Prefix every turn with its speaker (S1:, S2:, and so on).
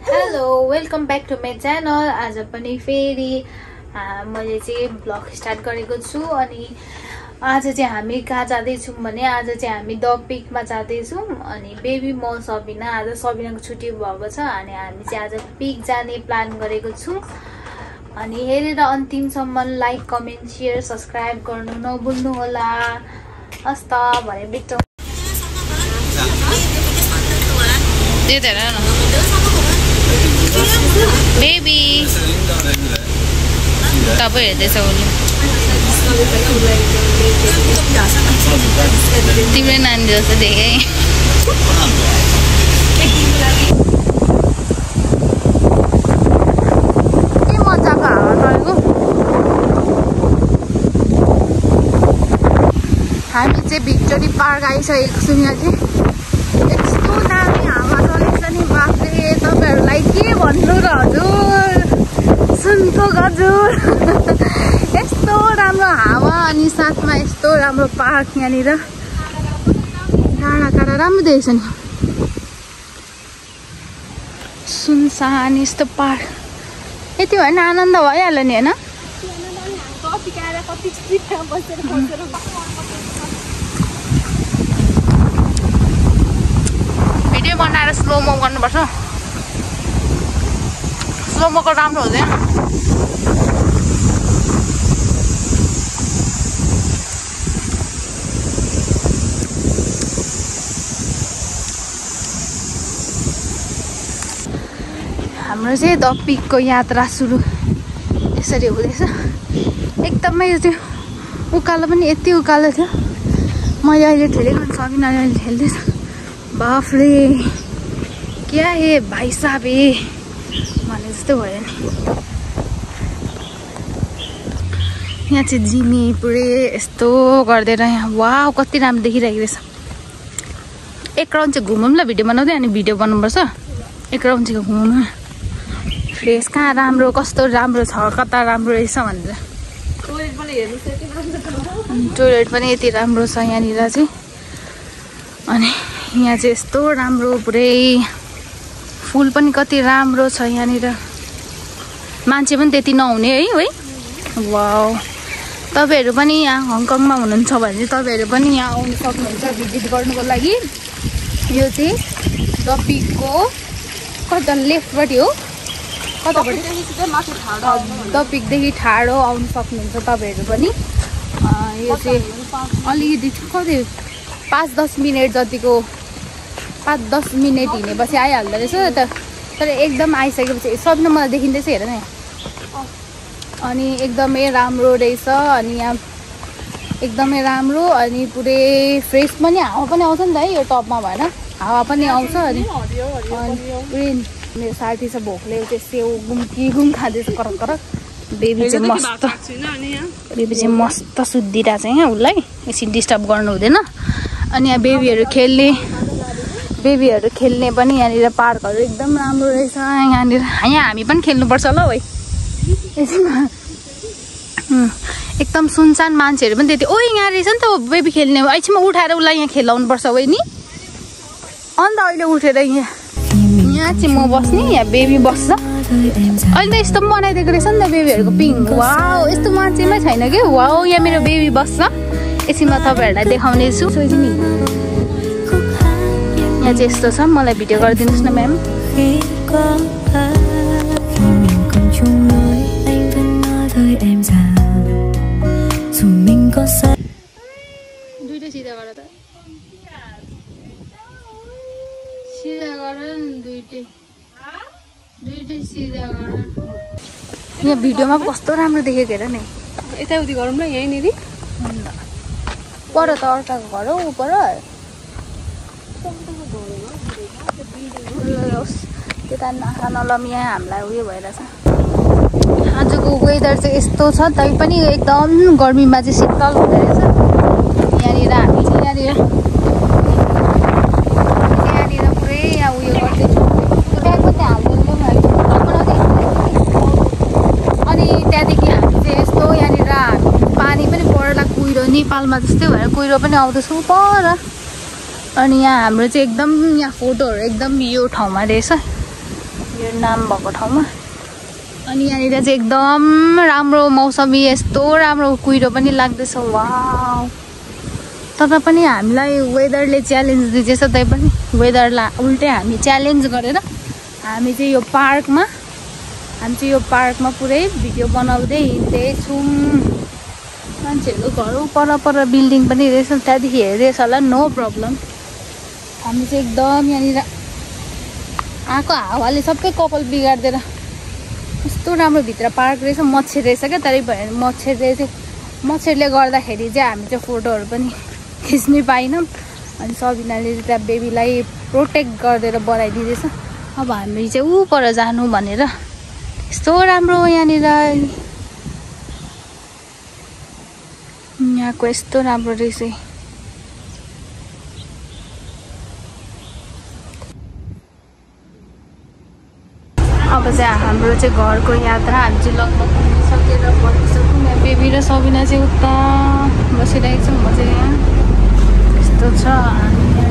S1: Hello welcome back to my channel. आज पनि फेरि मैले चाहिँ ब्लग स्टार्ट गरेको छु। अनि आज चाहिँ हामी कहाँ जाँदैछौँ भने आज चाहिँ हामी द पिकमा जाँदैछौँ। अनि बेबी म सबिना, आज सबिनाको छुट्टी भएको छ अनि हामी चाहिँ आज पिक जाने प्लान गरेको छौँ। अनि हेरेर अन्तिमसम्म लाइक कमेन्ट सेयर सब्सक्राइब गर्नु नभुल्नु होला। हस् त भने बिटो बेबी तपाईँ हेर्दैछ उसले, तिम्रो नानी जस्तो देखेँ। के मजाको हावा चलेको। हामी चाहिँ भिक्टोरी पार्क आइसकेको छौँ। यहाँ चाहिँ यस्तो दामी हावा चलेको छ नि, बाफरे तपाईँहरूलाई के भन्नु र हजुर, सुनको गजुर। यस्तो राम्रो हावा अनि साथमा यस्तो राम्रो पार्क। यहाँनिर डाँडा काँडा राम्रो देखेछ नि, सुनसान यस्तो पार्क। यति भयो भने आनन्द भइहाल्यो नि होइन। भिडियो बनाएर स्लोमो गर्नुपर्छ, स्लोमोको राम्रो हुँदैन। हाम्रो चाहिँ द पिकको यात्रा सुरु यसरी हुँदैछ। एकदमै त्यो उकालो पनि यति उकालो थियो। मैले अहिले ठेलेको सकिनँ, अहिले ठेल्दैछ। बाफले क्या हे भाइ साहब हे भने जस्तो भयो नि। यहाँ चाहिँ जिमी पुरै यस्तो गरिदिएर यहाँ वाउ कति राम्रो देखिरहेको रहेछ। एक राउन्ड चाहिँ घुमौँ ल, भिडियो बनाउँदै अनि भिडियो बनाउनुपर्छ। एक राउन्ड चाहिँ घुमौँ, फ्रेस कहाँ राम्रो कस्तो राम्रो छ, कता राम्रो रहेछ भनेर। टोइलेट पनि यति राम्रो छ यहाँनिर चाहिँ। अनि यहाँ चाहिँ यस्तो राम्रो पुरै फुल पनि कति राम्रो छ यहाँनिर। मान्छे पनि त्यति नहुने है। वाउ, तपाईँहरू पनि यहाँ हङकङमा हुनुहुन्छ भने चाहिँ तपाईँहरू पनि यहाँ आउनु सक्नुहुन्छ भिजिट गर्नुको लागि। यो चाहिँ द पिकको कता लेफ्टपट्टि हो, कतापट्टि द पिकदेखि ठाडो आउनु सक्नुहुन्छ तपाईँहरू पनि। यो चाहिँ अलिकति कति 5-10 मिनट जतिको, 5-10 मिनट हिँडेपछि आइहाल्दो रहेछ। तर एकदम आइसकेपछि सबैले मलाई देखिँदैछ हेर न। अनि एकदमै राम्रो रहेछ। अनि यहाँ एकदमै राम्रो अनि पुरै फ्रेस पनि हावा पनि आउँछ नि त है, यो टपमा भएन हावा पनि आउँछ। अनि पुरै मेरो साथी छ भोकले, चाहिँ सेउ गुम खाँदैछ करक करक। बेबी चाहिँ मस्त सुत्दिरहेको छ यहाँ, उसलाई एकछिन डिस्टर्ब गर्नु हुँदैन। अनि यहाँ बेबीहरू खेल्ने पनि यहाँनिर पार्कहरू एकदम राम्रो रहेछ। यहाँनिर यहाँ हामी पनि खेल्नुपर्छ ल है। एकदम सुनसान, मान्छेहरू पनि त्यति। ओ यहाँ रहेछ नि त बेबी खेल्ने, एकछिनमा उठाएर उसलाई यहाँ खेलाउनु पर्छ नि। अन्त अहिले उठेर यहाँ चाहिँ म बस्ने, यहाँ बेबी बस्छ। अहिले त यस्तो पनि बनाइदिएको रहेछ नि त बेबीहरूको पिङ। वाउ, यस्तो मान्छेमै छैन कि। वाउ, यहाँ मेरो बेबी बस्छ। एकछिनमा तपाईँहरूलाई देखाउने छु। यहाँ चाहिँ यस्तो छ, मलाई भिडियो गरिदिनुहोस् न म्याम। दुइटै सिधा गर त, सिधा गर न, दुइटै सिधा गर। यहाँ भिडियोमा कस्तो राम्रो देखेको हेर नि।
S2: यताउति गरौँ ल यहीँनिर।
S1: पर त अर्काको घर हो पर। त्यता नाखा नलम, यहाँ हामीलाई उयो भइरहेछ। आजको वेदर चाहिँ यस्तो छ, तैपनि एकदम गर्मीमा चाहिँ शीतल हुँदो रहेछ। यहाँनिर हामी चाहिँ यहाँनिर पुरै यहाँ उयो गर्दैछौँ। ब्याग पनि हाल्दैछौँ। अनि त्यहाँदेखि हामी चाहिँ यस्तो यहाँनिर पानी पनि पर्ला, कुहिरो नेपालमा जस्तै भएर कुहिरो पनि आउँदैछौँ पर। अनि यहाँ हाम्रो चाहिँ एकदम यहाँ फोटोहरू एकदम यो ठाउँमा रहेछ। मन्दिर नाम भएको ठाउँमा। अनि यहाँनिर चाहिँ एकदम राम्रो मौसमी, यस्तो राम्रो कुहिरो पनि लाग्दैछ। वाउ, तर पनि हामीलाई वेदरले च्यालेन्ज दिँदैछ। तै पनि वेदरलाई उल्टै हामी च्यालेन्ज गरेर हामी चाहिँ यो पार्कमा पुरै भिडियो बनाउँदै हिँड्दैछौँ। मान्छेहरूको घर पर बिल्डिङ पनि रहेछ, त्यहाँदेखि हेर्दैछ होला, नो प्रब्लम। हामी चाहिँ एकदम यहाँनिर आएको हावाले सबै कपाल बिगारिदिएर। यस्तो राम्रो भित्र पार्क रहेछ, मच्छर रहेछ क्या। तरै भयो मच्छरले गर्दाखेरि चाहिँ हामी चाहिँ फोटोहरू पनि खिच्नै पाएनौँ। अनि सबिनाले त्यहाँ बेबीलाई प्रोटेक्ट गरिदिएर बनाइदिँदैछ। अब हामी चाहिँ ऊ पर जानु भनेर। यस्तो राम्रो यहाँनिर, यहाँको यस्तो राम्रो रहेछ। अब चाहिँ हाम्रो चाहिँ घरको यात्रा हामी चाहिँ लगभग पुगिसकेर बसिसक्यौँ। यहाँ बेबी र सबिना चाहिँ उता बसिरहेको छौँ। म चाहिँ यहाँ यस्तो छ।